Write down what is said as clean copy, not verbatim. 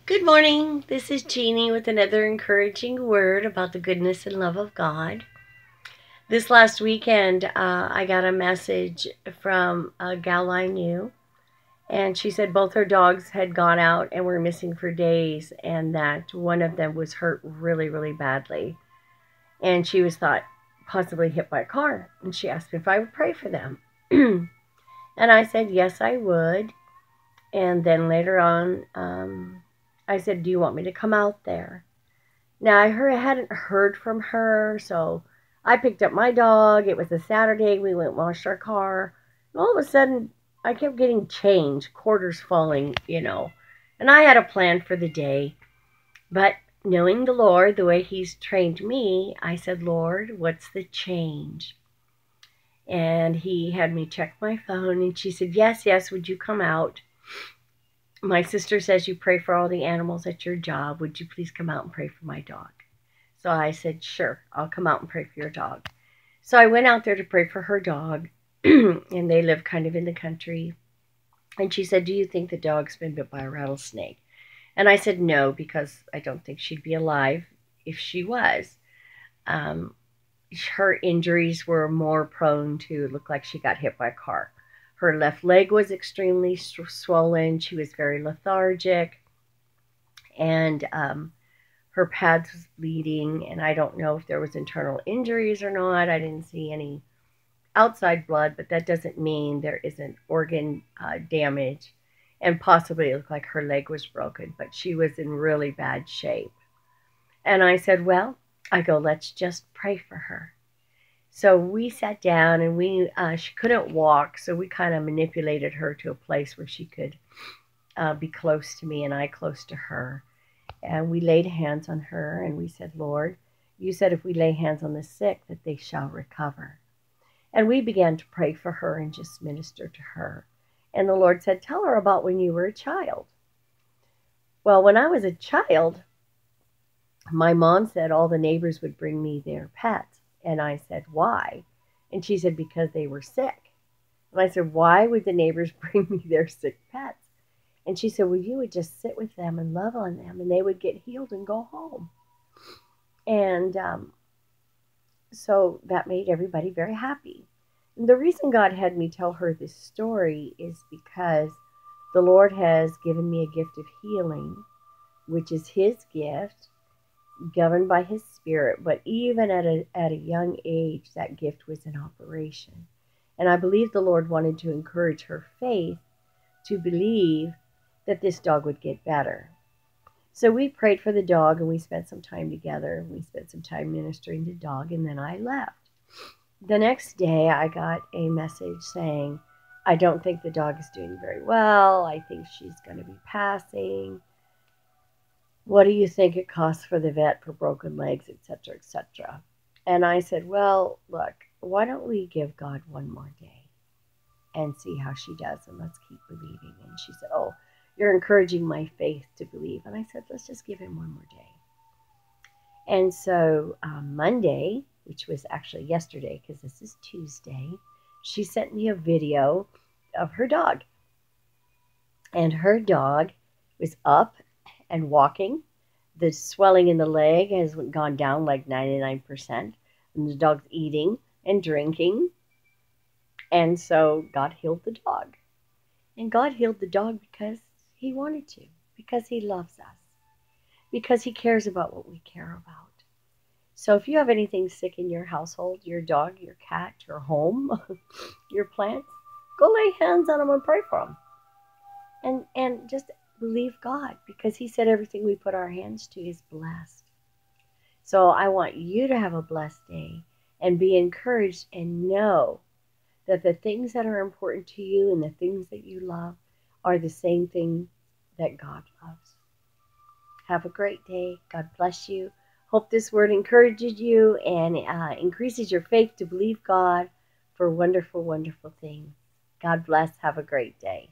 Good morning. This is Jeannie with another encouraging word about the goodness and love of God. This last weekend, I got a message from a gal I knew, and she said both her dogs had gone out and were missing for days, and that one of them was hurt really, really badly. And she was thought possibly hit by a car, and she asked me if I would pray for them. And I said, yes, I would. And then later on, I said, do you want me to come out there? Now, I hadn't heard from her, so I picked up my dog. It was a Saturday. We went and washed our car. And all of a sudden, I kept getting change, quarters falling. And I had a plan for the day. But knowing the Lord, the way He's trained me, I said, Lord, what's the change? And He had me check my phone, and she said, yes, would you come out? My sister says you pray for all the animals at your job. Would you please come out and pray for my dog? So I said, sure, I'll come out and pray for your dog. So I went out there to pray for her dog, and they live kind of in the country. And she said, do you think the dog's been bit by a rattlesnake? And I said, no, because I don't think she'd be alive if she was. Her injuries were more prone to look like she got hit by a car. Her left leg was extremely swollen. She was very lethargic. And her pads was bleeding. And I don't know if there was internal injuries or not. I didn't see any outside blood, but that doesn't mean there isn't organ damage. And possibly it looked like her leg was broken, but she was in really bad shape. And I said, well, let's just pray for her. So we sat down, and she couldn't walk, so we kind of manipulated her to a place where she could be close to me and I close to her. And we laid hands on her, and we said, Lord, you said if we lay hands on the sick that they shall recover. And we began to pray for her and just minister to her. And the Lord said, tell her about when you were a child. Well, when I was a child, my mom said all the neighbors would bring me their pets. And I said, why? And she said, because they were sick. And I said, why would the neighbors bring me their sick pets? And she said, well, you would just sit with them and love on them, and they would get healed and go home. And so that made everybody very happy. And the reason God had me tell her this story is because the Lord has given me a gift of healing, which is His gift, governed by His Spirit. But even at a young age, that gift was in operation. And I believe the Lord wanted to encourage her faith to believe that this dog would get better. So we prayed for the dog, and we spent some time together. We spent some time ministering to the dog, and then I left. The next day, I got a message saying, I don't think the dog is doing very well. I think she's going to be passing. What do you think it costs for the vet for broken legs, etc., etc.? And I said, well, look, why don't we give God one more day and see how she does, and let's keep believing. And she said, oh, you're encouraging my faith to believe. And I said, let's just give Him one more day. And so Monday, which was actually yesterday because this is Tuesday, she sent me a video of her dog. And her dog was up and walking. The swelling in the leg has gone down like 99%. And the dog's eating and drinking. And so God healed the dog. And God healed the dog because He wanted to. Because He loves us. Because He cares about what we care about. So if you have anything sick in your household, your dog, your cat, your home, your plants, go lay hands on them and pray for them. And just believe God, because He said everything we put our hands to is blessed. So I want you to have a blessed day and be encouraged and know that the things that are important to you and the things that you love are the same thing that God loves. Have a great day. God bless you. Hope this word encourages you and increases your faith to believe God for wonderful, wonderful things. God bless. Have a great day.